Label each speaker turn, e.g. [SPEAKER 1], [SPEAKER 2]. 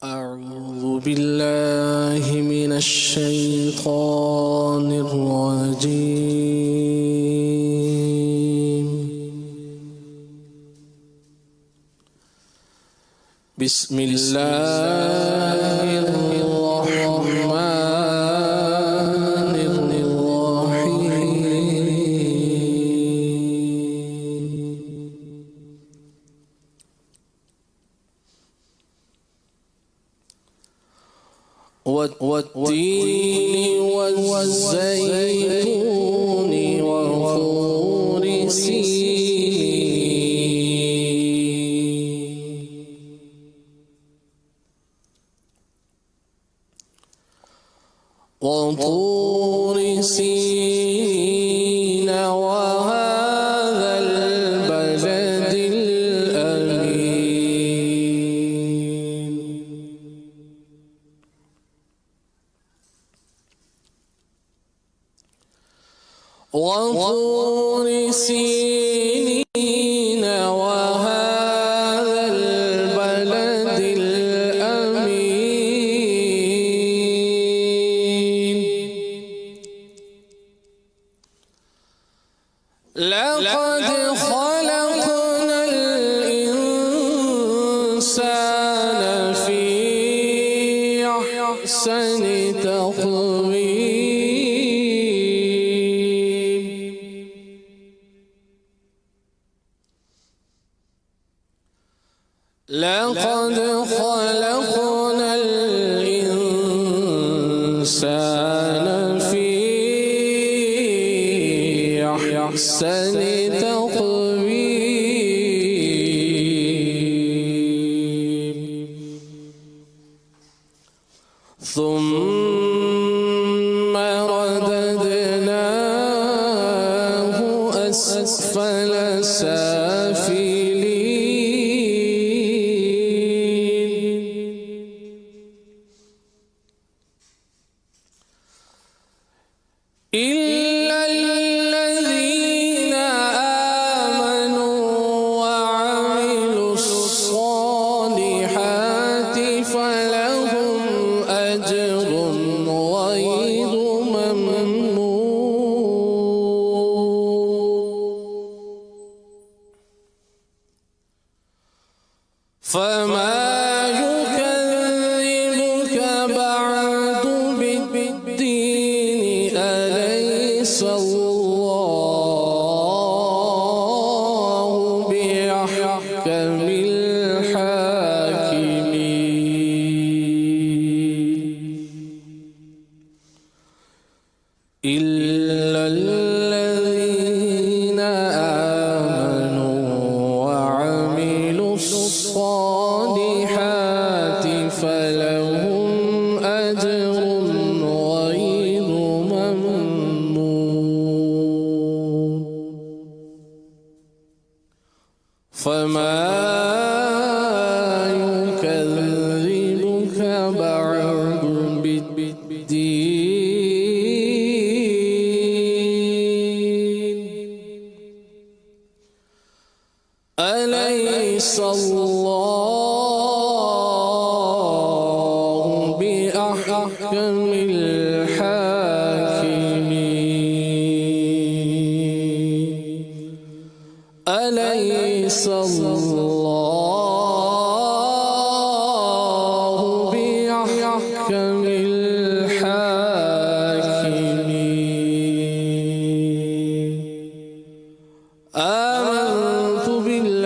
[SPEAKER 1] أعوذ بالله من الشيطان الرجيم. بسم الله الرحمن الرحيم. والتين والزيتون وطور سينين وهذا البلد الأمين. وطور سينين وهذا البلد الأمين. لقد خلقنا الإنسان في أحسن تقويم. لقد خلقنا الإنسان في أحسن تقويم. ثم رددناه أسفل سافلين. إلا الذين آمنوا وعملوا الصالحات فلهم أجر غير ممنون. فما يكذبك بعد بالدين؟ أليس الله بأحكم الحاكمين. إلا الذين آمنوا وعملوا الصالحات فلهم أجر غير ممنون. فما يكذبك بعد بالدين؟ أليس الله بأحكم الحاكمين؟ أليس الله بأحكم الحاكمين؟ آمنت بالله